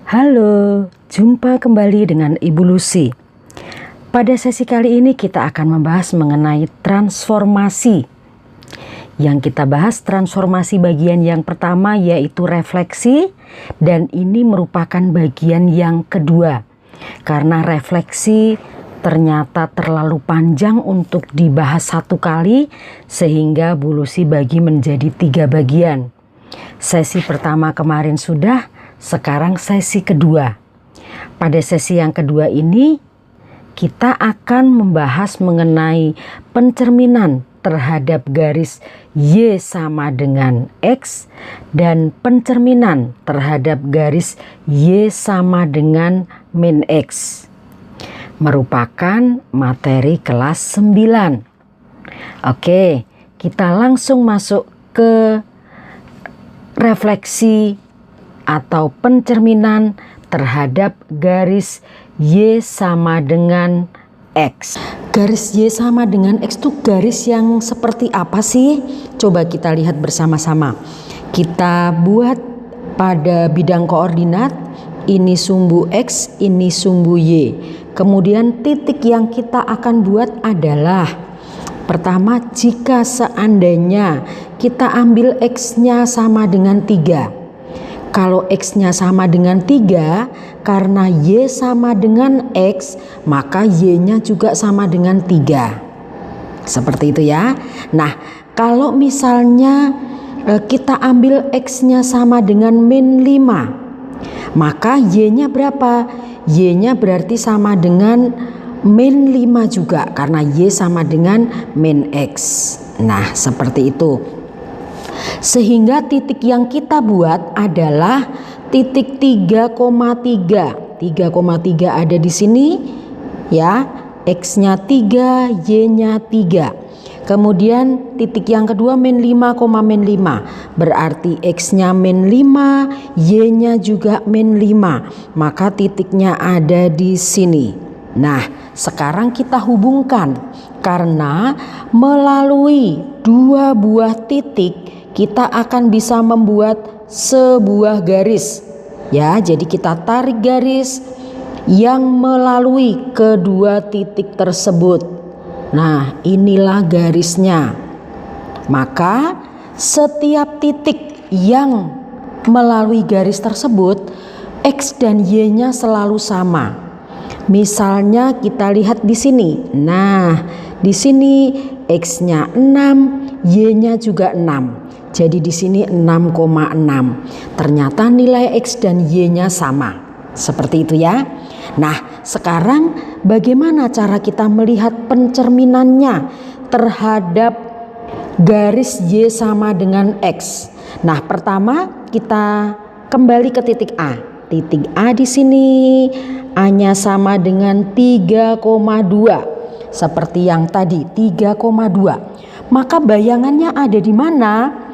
Halo, jumpa kembali dengan Ibu Lucy. Pada sesi kali ini kita akan membahas mengenai transformasi. Yang kita bahas transformasi bagian yang pertama yaitu refleksi, dan ini merupakan bagian yang kedua. Karena refleksi ternyata terlalu panjang untuk dibahas satu kali, sehingga Bu Lucy bagi menjadi 3 bagian. Sesi pertama kemarin sudah, sekarang sesi kedua. Pada sesi yang kedua ini kita akan membahas mengenai pencerminan terhadap garis Y sama dengan X dan pencerminan terhadap garis Y sama dengan min X. Merupakan materi kelas 9. Oke, kita langsung masuk ke refleksi atau pencerminan terhadap garis Y sama dengan X. Garis Y sama dengan X itu garis yang seperti apa sih? Coba kita lihat bersama-sama. Kita buat pada bidang koordinat, ini sumbu X, ini sumbu Y. Kemudian titik yang kita akan buat adalah pertama, jika seandainya kita ambil X-nya sama dengan 3. Kalau X-nya sama dengan 3, karena Y sama dengan X, maka Y-nya juga sama dengan 3. Seperti itu ya. Nah, kalau misalnya kita ambil X-nya sama dengan min 5, maka Y-nya berapa? Y-nya berarti sama dengan min 5 juga, karena Y sama dengan min X. Nah, seperti itu. Sehingga titik yang kita buat adalah titik 3,3. 3,3 ada di sini ya. X-nya 3, Y-nya 3. Kemudian titik yang kedua min 5, min 5. Berarti X-nya min 5, Y-nya juga min 5. Maka titiknya ada di sini. Nah, sekarang kita hubungkan, karena melalui 2 buah titik kita akan bisa membuat sebuah garis. Ya, jadi kita tarik garis yang melalui kedua titik tersebut. Nah, inilah garisnya. Maka setiap titik yang melalui garis tersebut, X dan Y-nya selalu sama. Misalnya kita lihat di sini. Nah, di sini X-nya 6, Y-nya juga 6. Jadi di sini 6,6. Ternyata nilai X dan Y-nya sama. Seperti itu ya. Nah, sekarang bagaimana cara kita melihat pencerminannya terhadap garis Y sama dengan X? Nah, pertama kita kembali ke titik A. Titik A di sini A-nya sama dengan 3,2. Seperti yang tadi 3,2. Maka bayangannya ada di mana?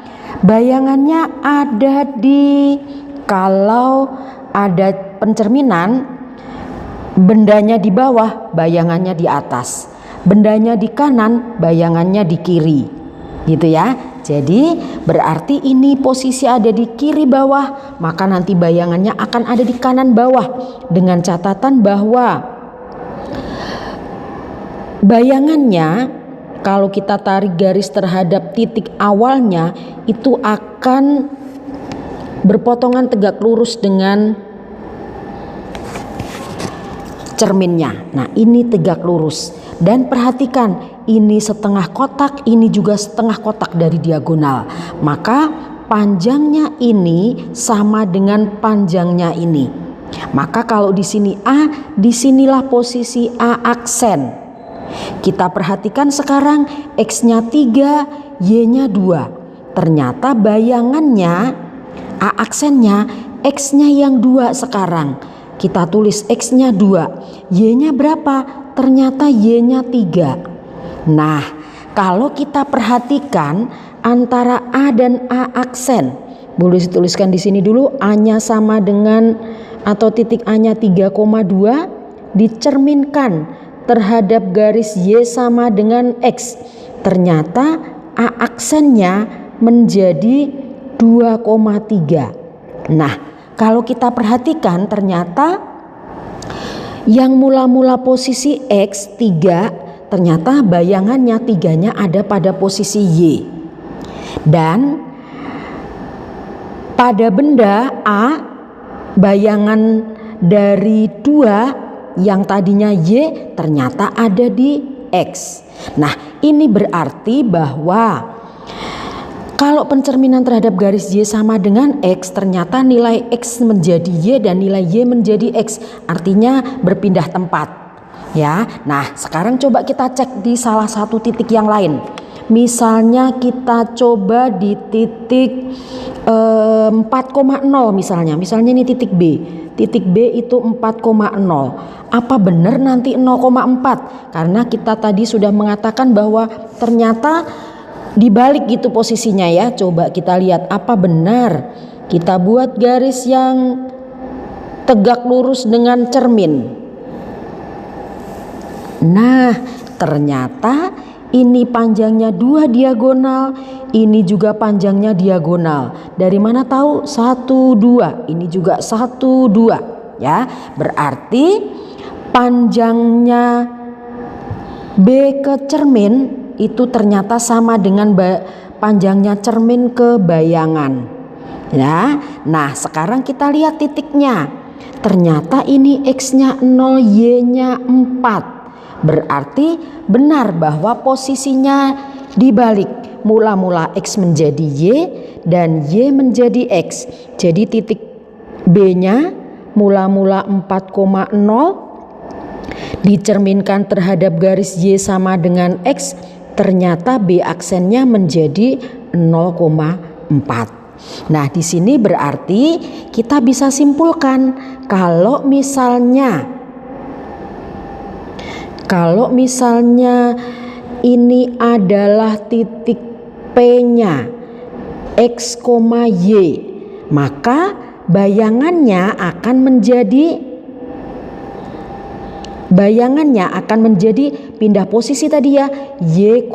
Bayangannya ada di, kalau ada pencerminan, bendanya di bawah, bayangannya di atas. Bendanya di kanan, bayangannya di kiri. Gitu ya. Jadi berarti ini posisi ada di kiri bawah, maka nanti bayangannya akan ada di kanan bawah. Dengan catatan bahwa bayangannya, kalau kita tarik garis terhadap titik awalnya, itu akan berpotongan tegak lurus dengan cerminnya. Nah, ini tegak lurus. Dan perhatikan, ini setengah kotak, ini juga setengah kotak dari diagonal. Maka panjangnya ini sama dengan panjangnya ini. Maka kalau di sini A, disinilah posisi A aksen. Kita perhatikan sekarang X-nya 3, Y-nya 2. Ternyata bayangannya A aksennya X-nya yang 2 sekarang. Kita tulis X-nya 2. Y-nya berapa? Ternyata Y-nya 3. Nah, kalau kita perhatikan antara A dan A aksen, boleh dituliskan di sini dulu, A-nya sama dengan atau titik A-nya 3,2 dicerminkan terhadap garis Y sama dengan X. Ternyata A aksennya menjadi 2,3. Nah, kalau kita perhatikan ternyata yang mula-mula posisi X 3, ternyata bayangannya 3-nya ada pada posisi Y. Dan pada benda A, bayangan dari 2 yang tadinya Y ternyata ada di X. Nah, ini berarti bahwa kalau pencerminan terhadap garis Y sama dengan X, ternyata nilai X menjadi Y dan nilai Y menjadi X. Artinya berpindah tempat. Ya. Nah, sekarang coba kita cek di salah satu titik yang lain. Misalnya kita coba di titik 4,0 misalnya. Misalnya ini titik B. Titik B itu 4,0. Apa benar nanti 0,4? Karena kita tadi sudah mengatakan bahwa ternyata dibalik gitu posisinya ya. Coba kita lihat apa benar. Kita buat garis yang tegak lurus dengan cermin. Nah, ternyata ini panjangnya 2 diagonal, ini juga panjangnya diagonal. Dari mana tahu? 1, 2. Ini juga 1, 2 ya. Berarti panjangnya B ke cermin itu ternyata sama dengan panjangnya cermin ke bayangan. Ya. Nah, sekarang kita lihat titiknya. Ternyata ini X-nya 0, Y-nya 4. Berarti benar bahwa posisinya dibalik. Mula-mula X menjadi Y dan Y menjadi X. Jadi titik B-nya mula-mula 4,0 dicerminkan terhadap garis Y sama dengan X. Ternyata B aksennya menjadi 0,4. Nah, di sini berarti kita bisa simpulkan kalau misalnya ini adalah titik P-nya X, Y, maka bayangannya akan menjadi pindah posisi tadi ya, Y,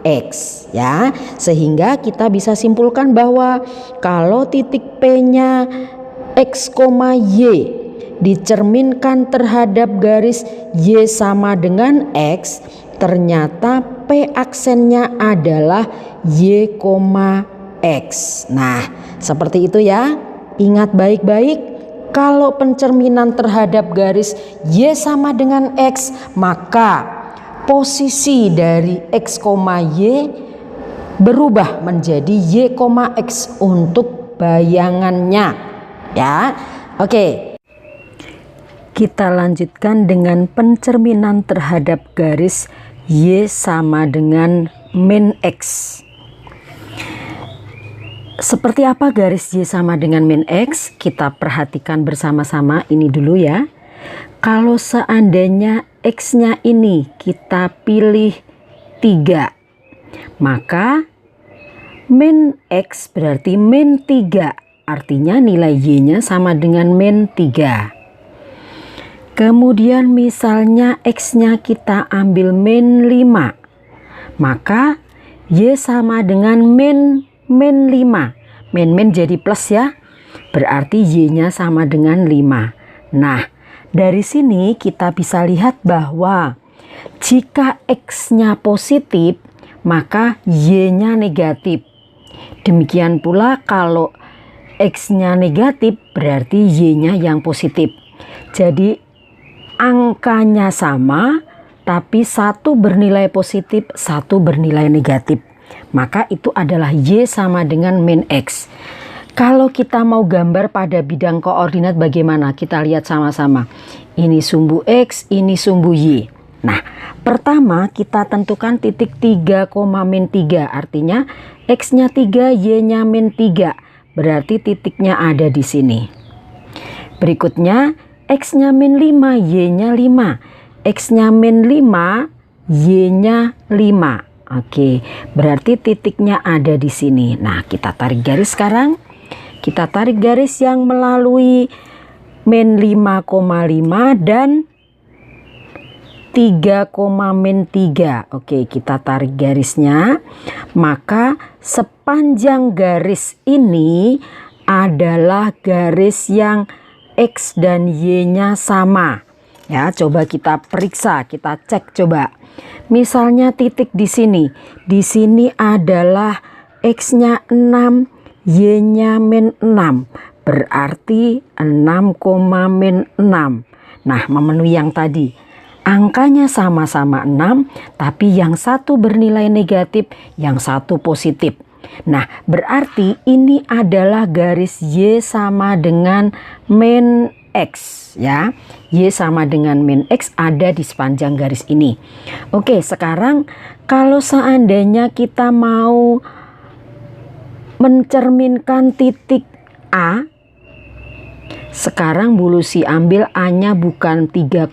X ya. Sehingga kita bisa simpulkan bahwa kalau titik P-nya X, Y dicerminkan terhadap garis Y sama dengan X, ternyata P aksennya adalah Y, X. Nah, seperti itu ya. Ingat baik-baik, kalau pencerminan terhadap garis Y sama dengan X, maka posisi dari X, Y berubah menjadi Y, X untuk bayangannya ya. Oke. Kita lanjutkan dengan pencerminan terhadap garis Y sama dengan min X. Seperti apa garis Y sama dengan min X? Kita perhatikan bersama-sama ini dulu ya. Kalau seandainya X-nya ini kita pilih 3, maka min X berarti min 3. Artinya nilai Y-nya sama dengan min 3. Kemudian misalnya X-nya kita ambil min 5, maka Y sama dengan min 5. Min jadi plus ya, berarti Y-nya sama dengan 5. Nah, dari sini kita bisa lihat bahwa jika X-nya positif, maka Y-nya negatif. Demikian pula kalau X-nya negatif, berarti Y-nya yang positif. Jadi angkanya sama, tapi satu bernilai positif, satu bernilai negatif. Maka itu adalah Y sama dengan min X. Kalau kita mau gambar pada bidang koordinat bagaimana? Kita lihat sama-sama. Ini sumbu X, ini sumbu Y. Nah, pertama kita tentukan titik 3, min 3. Artinya X-nya 3, Y-nya min 3. Berarti titiknya ada di sini. Berikutnya X-nya min 5, Y-nya 5. X-nya min 5, Y-nya 5. Oke, berarti titiknya ada di sini. Nah, kita tarik garis sekarang. Kita tarik garis yang melalui min 5,5 dan 3, min 3. Oke, kita tarik garisnya. Maka sepanjang garis ini adalah garis yang X dan Y-nya sama. Ya, coba kita periksa, kita cek coba. Misalnya titik di sini. Di sini adalah X-nya 6, Y-nya min 6. Berarti 6, min 6. Nah, memenuhi yang tadi. Angkanya sama-sama 6, tapi yang satu bernilai negatif, yang satu positif. Nah, berarti ini adalah garis Y sama dengan min X, ya. Y sama dengan min X ada di sepanjang garis ini. Oke, sekarang kalau seandainya kita mau mencerminkan titik A, sekarang Bu Lucy ambil A-nya bukan 3,2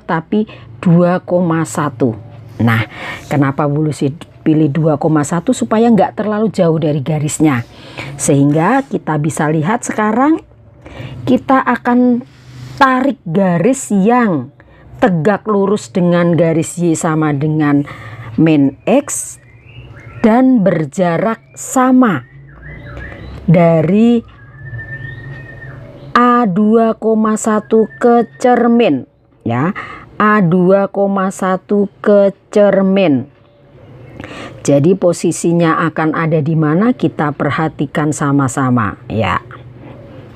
tapi 2,1. Nah, kenapa Bu Lucy pilih 2,1? Supaya nggak terlalu jauh dari garisnya. Sehingga kita bisa lihat sekarang kita akan tarik garis yang tegak lurus dengan garis Y sama dengan min X dan berjarak sama dari A2,1 ke cermin, ya. A2,1 ke cermin. Jadi posisinya akan ada di mana, kita perhatikan sama-sama, ya.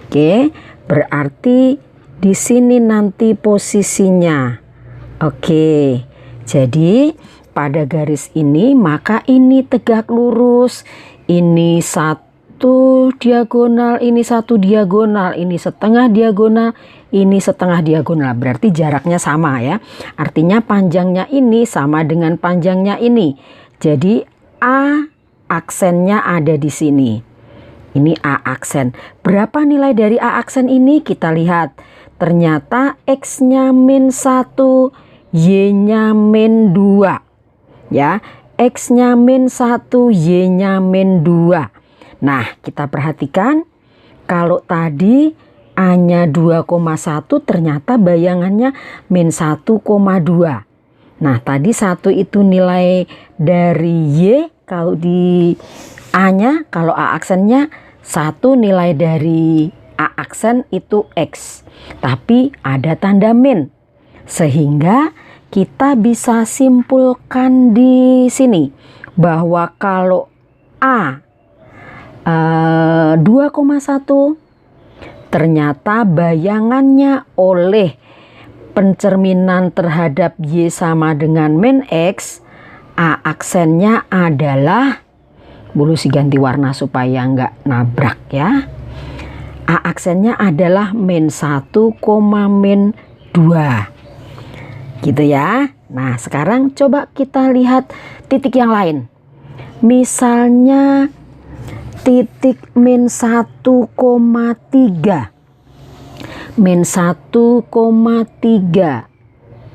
Oke, berarti di sini nanti posisinya. Oke. Jadi pada garis ini maka ini tegak lurus, ini satu diagonal, ini satu diagonal, ini setengah diagonal, ini setengah diagonal. Berarti jaraknya sama, ya. Artinya panjangnya ini sama dengan panjangnya ini. Jadi A aksennya ada di sini. Ini A aksen. Berapa nilai dari A aksen ini? Kita lihat. Ternyata X-nya min 1, Y-nya min 2. Ya, X-nya min 1, Y-nya min 2. Nah, kita perhatikan kalau tadi A-nya 2,1 ternyata bayangannya min 1,2. Nah, tadi 1 itu nilai dari Y, kalau di A-nya, kalau A aksennya 1 nilai dari A aksen itu X. Tapi ada tanda min. Sehingga kita bisa simpulkan di sini bahwa kalau A 2,1 ternyata bayangannya oleh pencerminan terhadap Y sama dengan min X, A aksennya adalah, Bu Lucy ganti warna supaya nggak nabrak, ya. A aksennya adalah min 1, min 2. Gitu ya. Nah, sekarang coba kita lihat titik yang lain. Misalnya titik min 1,3. Min 1,3.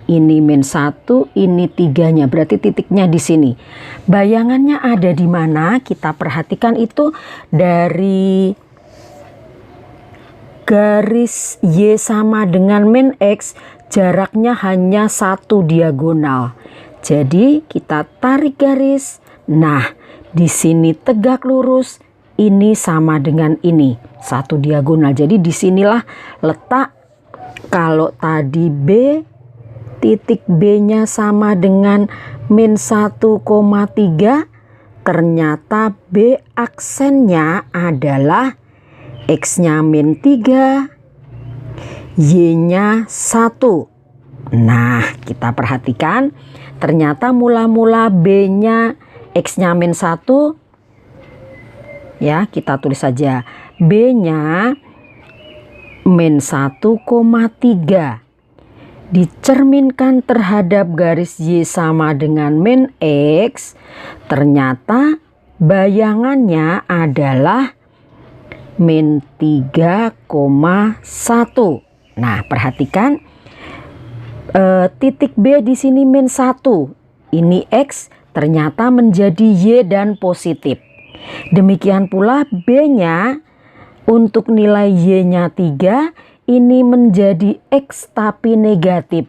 Ini min 1, ini 3-nya. Berarti titiknya di sini. Bayangannya ada di mana? Kita perhatikan itu dari garis Y sama dengan min X, jaraknya hanya 1 diagonal. Jadi kita tarik garis. Nah, di sini tegak lurus, ini sama dengan ini, 1 diagonal. Jadi disinilah letak kalau tadi B, titik B-nya sama dengan min 1,3, ternyata B aksennya adalah X-nya min 3, Y-nya 1. Nah, kita perhatikan ternyata mula-mula B-nya X-nya min 1, ya, kita tulis saja B-nya min 1,3. Dicerminkan terhadap garis Y sama dengan min X, ternyata bayangannya adalah min 3,1. Nah, perhatikan titik B di sini min 1. Ini X ternyata menjadi Y dan positif. Demikian pula B-nya untuk nilai Y-nya 3, ini menjadi X tapi negatif.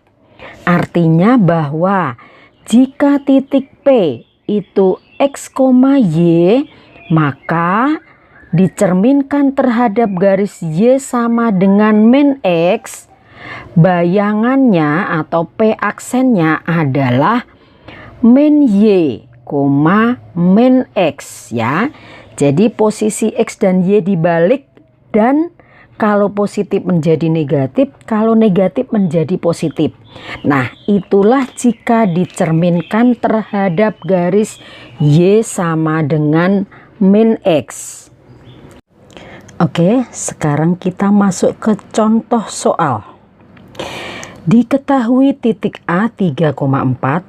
Artinya bahwa jika titik P itu X, Y, maka dicerminkan terhadap garis Y sama dengan min X, bayangannya atau P aksennya adalah min Y, min X ya. Jadi posisi X dan Y dibalik, dan kalau positif menjadi negatif, kalau negatif menjadi positif. Nah, itulah jika dicerminkan terhadap garis Y sama dengan min X. Oke, sekarang kita masuk ke contoh soal. Diketahui titik A 3,4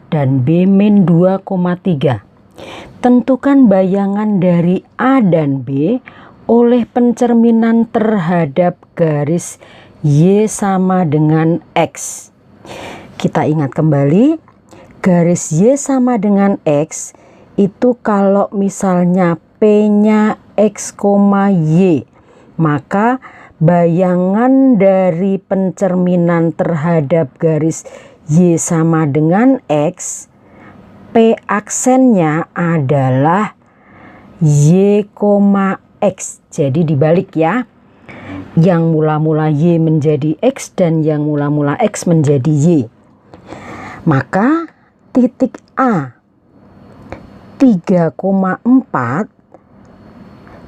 dan B min 2,3. Tentukan bayangan dari A dan B oleh pencerminan terhadap garis Y sama dengan X. Kita ingat kembali, garis Y sama dengan X itu kalau misalnya P-nya X, Y, maka bayangan dari pencerminan terhadap garis Y sama dengan X, P aksennya adalah Y, X. Jadi dibalik ya. Yang mula-mula Y menjadi X dan yang mula-mula X menjadi Y. Maka titik A 3,4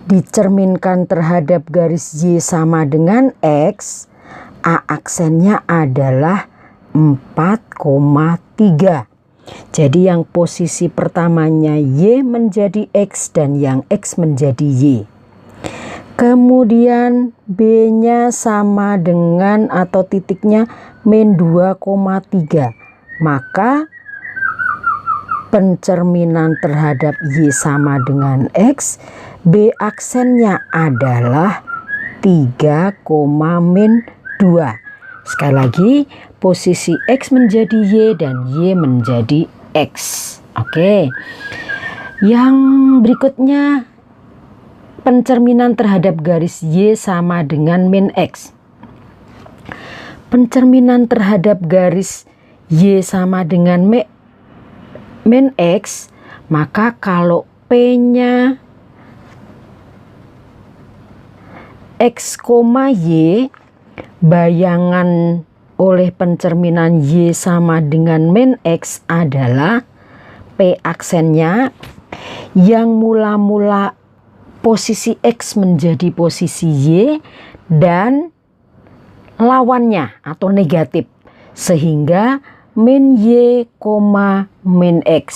dicerminkan terhadap garis Y sama dengan X, A aksennya adalah 4,3. Jadi yang posisi pertamanya Y menjadi X dan yang X menjadi Y. Kemudian B-nya sama dengan atau titiknya min 2,3. Maka pencerminan terhadap Y sama dengan X, B aksennya adalah 3, min 2. Sekali lagi, posisi X menjadi Y dan Y menjadi X. Oke. Yang berikutnya, pencerminan terhadap garis Y sama dengan min X. Pencerminan terhadap garis Y sama dengan min X, maka kalau P-nya X, Y, bayangan oleh pencerminan Y sama dengan min X adalah P aksennya yang mula-mula posisi X menjadi posisi Y dan lawannya atau negatif, sehingga min Y, min X.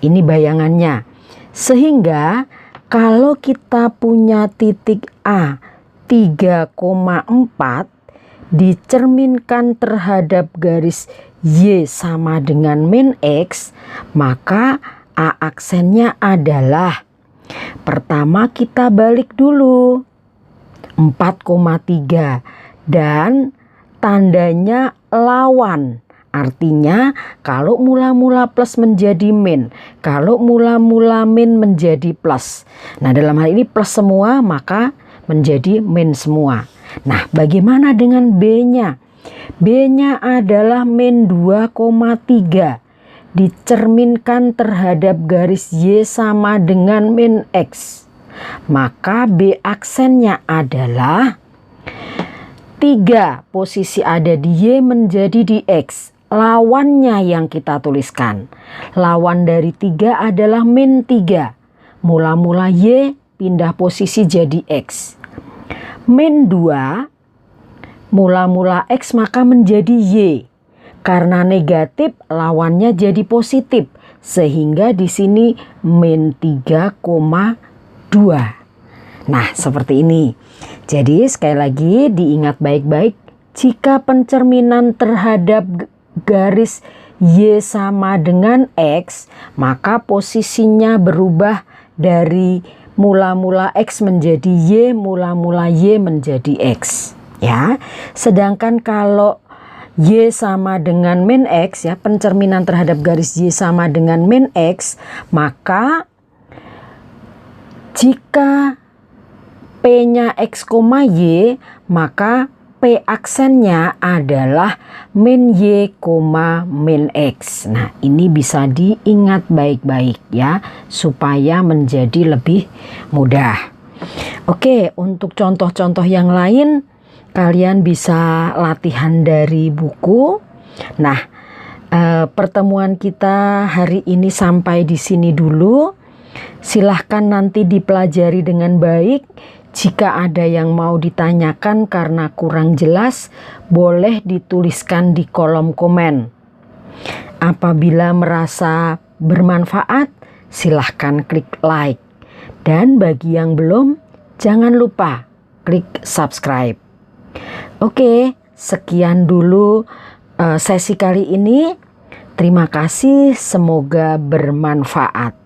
Ini bayangannya. Sehingga kalau kita punya titik A 3,4 dicerminkan terhadap garis Y sama dengan min X, maka A aksennya adalah, pertama kita balik dulu 4,3 dan tandanya lawan. Artinya kalau mula-mula plus menjadi min, kalau mula-mula min menjadi plus. Nah, dalam hal ini plus semua maka menjadi min semua. Nah, bagaimana dengan B-nya? B-nya adalah min 2,3 dicerminkan terhadap garis Y sama dengan min X. Maka B aksennya adalah 3, posisi ada di Y menjadi di X. Lawannya yang kita tuliskan. Lawan dari 3 adalah min 3. Mula-mula Y pindah posisi jadi X. Min 2, mula-mula X maka menjadi Y. Karena negatif lawannya jadi positif. Sehingga di sini min 3,2. Nah, seperti ini. Jadi sekali lagi diingat baik-baik, jika pencerminan terhadap garis Y sama dengan X, maka posisinya berubah dari mula-mula X menjadi Y, mula-mula Y menjadi X. Ya, sedangkan kalau Y sama dengan min X, ya, pencerminan terhadap garis Y sama dengan min X, maka jika P-nya X, Y, maka P aksennya adalah min Y, min X. Nah, ini bisa diingat baik-baik ya, supaya menjadi lebih mudah. Oke, untuk contoh-contoh yang lain kalian bisa latihan dari buku. Nah, pertemuan kita hari ini sampai di sini dulu. Silahkan nanti dipelajari dengan baik. Jika ada yang mau ditanyakan karena kurang jelas, boleh dituliskan di kolom komen. Apabila merasa bermanfaat, silahkan klik like. Dan bagi yang belum, jangan lupa klik subscribe. Oke, sekian dulu sesi kali ini. Terima kasih, semoga bermanfaat.